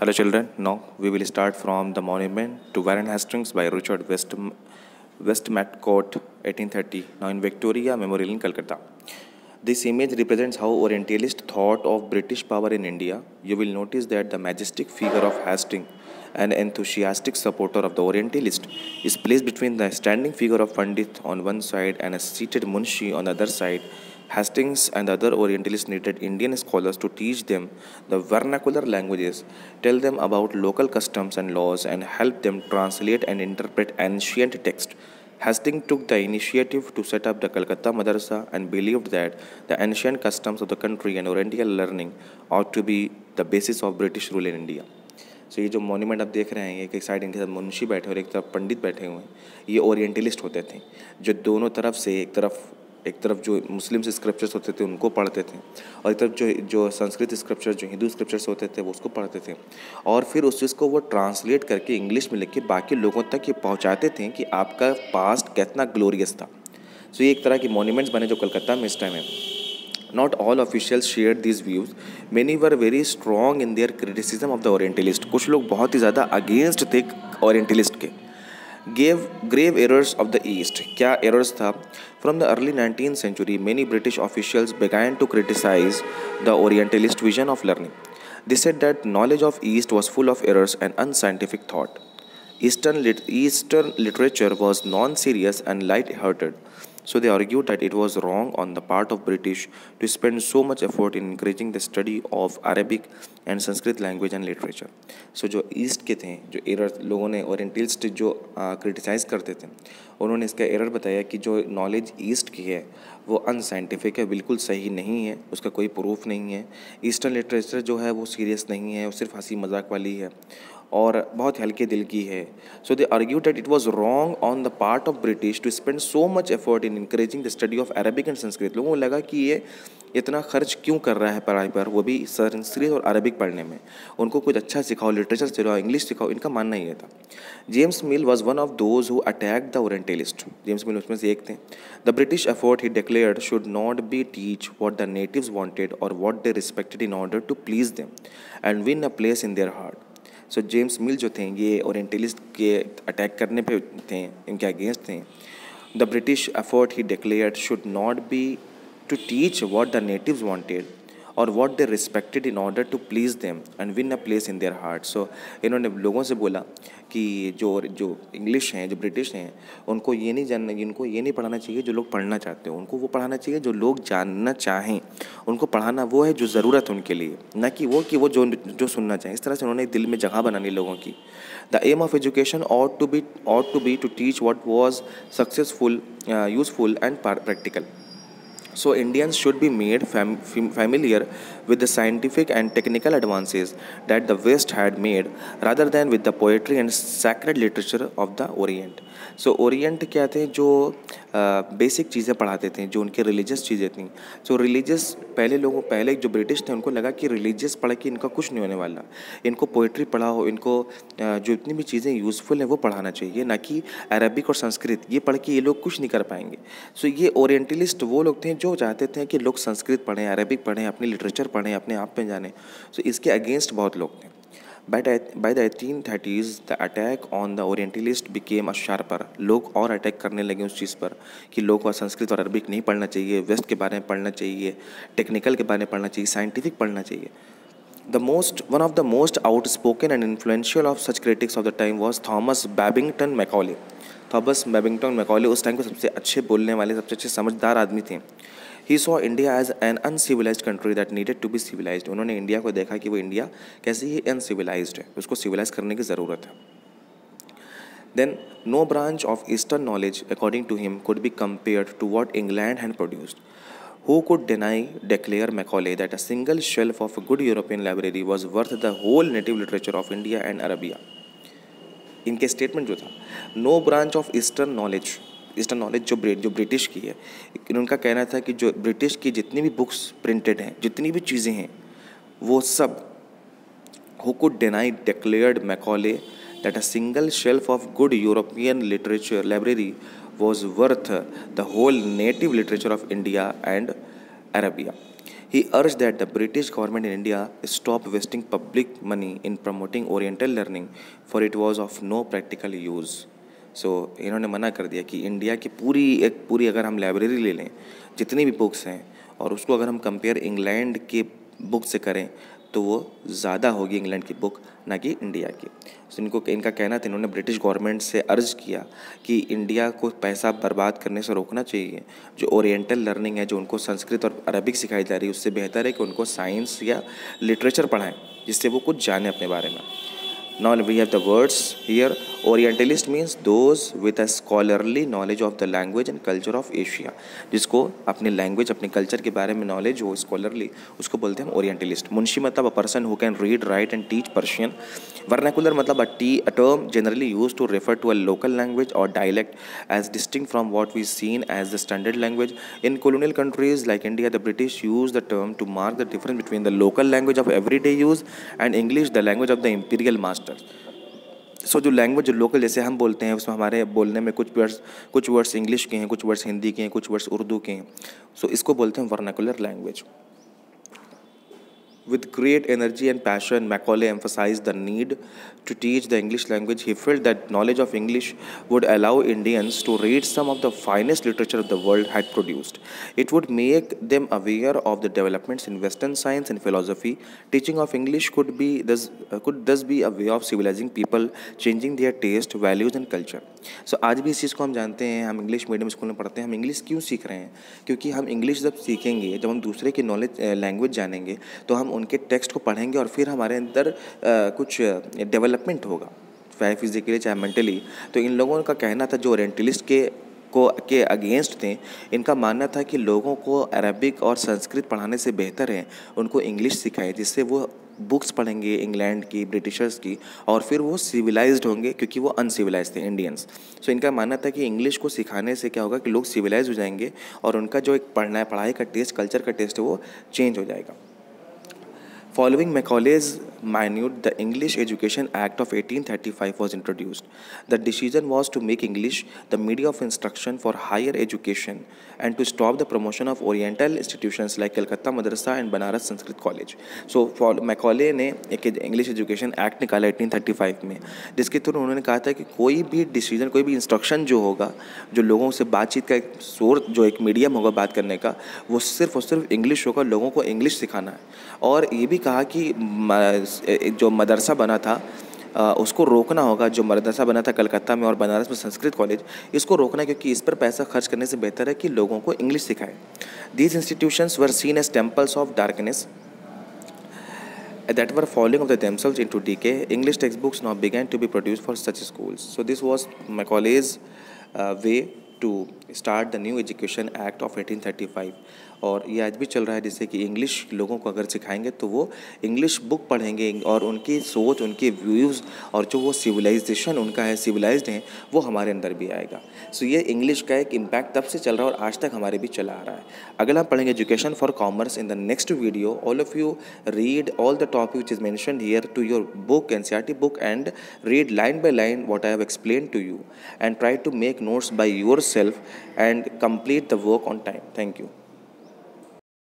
Hello, children. Now we will start from the monument to Warren Hastings by Richard Westmacott, 1830, now in Victoria Memorial in Calcutta. This image represents how Orientalist thought of British power in India. You will notice that the majestic figure of Hastings, an enthusiastic supporter of the Orientalist, is placed between the standing figure of Pandit on one side and a seated Munshi on the other side. Hastings and other Orientalists needed Indian scholars to teach them the vernacular languages, tell them about local customs and laws, and help them translate and interpret ancient texts. Hastings took the initiative to set up the Calcutta Madrasa and believed that the ancient customs of the country and Oriental learning ought to be the basis of British rule in India. सो ये जो monument आप देख रहे हैं, एक side इनके साथ मुंशी बैठे और एक तरफ पंडित बैठे हुए हैं, ये ओरिएंटलिस्ट होते थे जो दोनों तरफ से एक तरफ जो मुस्लिम स्क्रिप्चर्स होते थे उनको पढ़ते थे और एक तरफ जो संस्कृत स्क्रिप्चर्स जो हिंदू स्क्रिप्चर्स होते थे वो उसको पढ़ते थे और फिर उस चीज़ को वो ट्रांसलेट करके इंग्लिश में लिख के बाकी लोगों तक ये पहुंचाते थे कि आपका पास्ट कितना ग्लोरियस था. सो ये एक तरह की मॉन्यूमेंट्स बने जो कलकत्ता में इस टाइम है. Not all officials shared these views. Many were very strong in their criticism of the Orientalist. कुछ लोग बहुत ही ज़्यादा अगेंस्ट थे Orientalist के. Grave errors of the East. क्या errors था? From the early 19th century, many British officials began to criticize the Orientalist vision of learning. They said that knowledge of East was full of errors and unscientific thought. Eastern literature was non-serious and light-hearted. So they argued that it was wrong on the part of British to spend so much effort in encouraging the study of Arabic and Sanskrit language and literature. So जो east के थे, जो error लोगों ने orientalist जो criticise करते थे, उन्होंने इसका एरर बताया कि जो नॉलेज ईस्ट की है वो अनसाइंटिफिक है, बिल्कुल सही नहीं है, उसका कोई प्रूफ नहीं है. ईस्टर्न लिटरेचर जो है वो सीरियस नहीं है, वो सिर्फ हंसी मजाक वाली है और बहुत हल्के दिल की है. So they argue that it was wrong on the part of British to spend so much effort in encouraging the study of Arabic and Sanskrit. लोगों को लगा कि ये इतना खर्च क्यों कर रहा है पढ़ाई पर, वो भी संस्कृत और अरबिक पढ़ने में. उनको कुछ अच्छा सिखाओ, लिटरेचर सिखाओ, इंग्लिश सिखाओ, इनका मानना ये था. James Mill was one of those who attack the orientalist. James Mill उसमें से एक थे. The British effort he declared should not be teach what the natives wanted और what they respected in order to please them and win a place in their heart. So James Mill जो थे ये orientalist के attack करने पे थे, इनके against थे. The British effort he declared should not be to teach what the natives wanted और what they respected in order to please them and win a place in their heart. So इन्होंने लोगों से बोला कि जो English हैं, जो British हैं, उनको ये नहीं पढ़ाना चाहिए जो लोग पढ़ना चाहते हो, उनको वो पढ़ाना चाहिए जो लोग जानना चाहें. उनको पढ़ाना वो है जो ज़रूरत है उनके लिए, ना कि वो जो सुनना चाहें. इस तरह से उन्होंने दिल में जगह बनानी लोगों की. The aim of education ought to be to teach what was successful, useful and practical. So Indians should be made familiar with the scientific and technical advances that the West had made rather than with the poetry and sacred literature of the Orient. So Orient क्या थे, जो basic चीज़ें पढ़ाते थे, जो उनके religious चीज़ें थी. सो रिलीजियस पहले जो ब्रिटिश थे उनको लगा कि रिलीजियस पढ़ के इनका कुछ नहीं होने वाला, इनको पोइट्री पढ़ाओ, इनको जो इतनी भी चीज़ें यूज़फुल हैं वो पढ़ाना चाहिए, ना कि अरबिक और संस्कृत. ये पढ़ के ये लोग कुछ नहीं कर पाएंगे. सो ये ओरिएंटलिस्ट वो लोग थे जो चाहते थे कि लोग संस्कृत पढ़ें, अरबिक पढ़ें, अपनी लिटरेचर पढ़ें, अपने आप में जानें. सो इसके अगेंस्ट बहुत लोग थे. By the 1830s, the attack on the Orientalist became a sharper. लोग और अटैक करने लगे उस चीज़ पर कि लोग संस्कृत और अरबिक नहीं पढ़ना चाहिए, वेस्ट के बारे में पढ़ना चाहिए, टेक्निकल के बारे में पढ़ना चाहिए, साइंटिफिक पढ़ना चाहिए. One of the most outspoken and influential of such critics of the time was Thomas Babington Macaulay. Thomas Babington Macaulay उस टाइम के सबसे अच्छे बोलने वाले, सबसे अच्छे समझदार आदमी थे. He saw India as an uncivilised country that needed to be civilised. उन्होंने इंडिया को देखा कि वो इंडिया कैसे ही अनसिविलाइज्ड है, उसको सिविलाइज करने की ज़रूरत है. Then no branch of eastern knowledge according to him could be compared to what England had produced. Who could declare Macaulay that a single shelf of a good European library was worth the whole native literature of India and Arabia? इनके statement जो था, no branch of eastern knowledge जो British की है, उनका कहना था कि जो ब्रिटिश की जितनी भी बुक्स प्रिंटेड हैं, जितनी भी चीज़ें हैं, वो सब who could declared Macaulay that a single shelf of good European literature library was worth the whole native literature of India and Arabia. He urged that the British government in India stop wasting public money in promoting Oriental learning, for it was of no practical use. सो इन्होंने मना कर दिया कि India की पूरी अगर हम library ले लें, जितनी भी बुक्स हैं, और उसको अगर हम कंपेयर इंग्लैंड के बुक से करें तो वो ज़्यादा होगी इंग्लैंड की बुक, ना कि इंडिया की। तो इनका कहना था, इन्होंने ब्रिटिश गवर्नमेंट से अर्ज़ किया कि इंडिया को पैसा बर्बाद करने से रोकना चाहिए। जो ओरिएंटल लर्निंग है, जो उनको संस्कृत और अरबिक सिखाई जा रही है, उससे बेहतर है कि उनको साइंस या लिटरेचर पढ़ाएं, जिससे वो कुछ जाने अपने बारे में। Now we have the words here. Orientalist means those with a scholarly knowledge of the language and culture of Asia. जिसको अपने लैंग्वेज, अपने कल्चर के बारे में नॉलेज हो, स्कॉलरली, उसको बोलते हैं ओरिएंटलिस्ट। मुंशी मतलब a person who can read, right and teach Persian. Vernacular मतलब a term generally used to refer to a local language or dialect as distinct from what we seen as the standard language. In colonial countries like India, the British used the term to mark the difference between the local language of everyday use and English, the language of the imperial masters. सो जो language, जो local जैसे हम बोलते हैं, उसमें हमारे बोलने में कुछ वर्ड्स इंग्लिश के हैं, कुछ वर्ड्स हिंदी के हैं, कुछ वर्ड्स उर्दू के हैं। सो इसको बोलते हैं vernacular language. With great energy and passion, Macaulay emphasized the need to teach the English language. He felt that knowledge of English would allow Indians to read some of the finest literature the world had produced. It would make them aware of the developments in Western science and philosophy. Teaching of English could thus be a way of civilizing people, changing their taste, values and culture. So आज भी इस चीज़ को हम जानते हैं, हम English medium school में पढ़ते हैं। हम इंग्लिश क्यों सीख रहे हैं? क्योंकि हम इंग्लिश जब सीखेंगे, जब हम दूसरे की लैंग्वेज जानेंगे, तो हम उनके टेक्स्ट को पढ़ेंगे और फिर हमारे अंदर कुछ डेवलपमेंट होगा, चाहे फिजिकली चाहे मेंटली। तो इन लोगों का कहना था, जो ओरिएंटलिस्ट के अगेंस्ट थे, इनका मानना था कि लोगों को अरबिक और संस्कृत पढ़ाने से बेहतर है उनको इंग्लिश सिखाए, जिससे वो बुक्स पढ़ेंगे इंग्लैंड की, ब्रिटिशर्स की, और फिर वो सिविलाइज्ड होंगे, क्योंकि वो अनसिविलाइज थे, इंडियंस। सो इनका मानना था कि इंग्लिश को सिखाने से क्या होगा कि लोग सिविलाइज हो जाएंगे और उनका जो एक पढ़ाई का टेस्ट, कल्चर का टेस्ट है, वो चेंज हो जाएगा। Following Macaulay's minute, the English Education Act of 1835 was introduced. The decision was to make English the medium of instruction for higher education and to stop the promotion of Oriental institutions like Calcutta Madrasa and Banaras Sanskrit College. So Macaulay ने एक English education act निकाला 1835 में, जिसके through उन्होंने कहा था कि कोई भी डिसीजन, कोई भी इंस्ट्रक्शन जो होगा, जो लोगों से बातचीत का एक सोर्स, जो एक मीडियम होगा बात करने का, वो सिर्फ और सिर्फ इंग्लिश होगा। लोगों को इंग्लिश सिखाना है। और ये भी कहा कि जो मदरसा बना था उसको रोकना होगा। जो मदरसा बना था कलकत्ता में और बनारस में संस्कृत कॉलेज, इसको रोकना, क्योंकि इस पर पैसा खर्च करने से बेहतर है कि लोगों को इंग्लिश सिखाए। These institutions were seen as temples of darkness that were falling of themselves into decay. English textbooks now began to be produced for such schools. So this was Macaulay's way to start the new Education Act of 1835. और ये आज भी चल रहा है, जिससे कि English लोगों को अगर सिखाएंगे तो वो इंग्लिश बुक पढ़ेंगे और उनकी सोच, उनके व्यूज़ और जो वो सिविलाइजेशन उनका है, सिविलाइज्ड हैं, वो हमारे अंदर भी आएगा। सो ये इंग्लिश का एक इम्पैक्ट तब से चल रहा है और आज तक हमारे भी चला आ रहा है। अगर हम पढ़ेंगे education for commerce in the next video, all of you read all the topic which is mentioned here to your book, NCERT book, and read line by line what I have explained to you and try to make notes by yourself and complete the work on time. Thank you.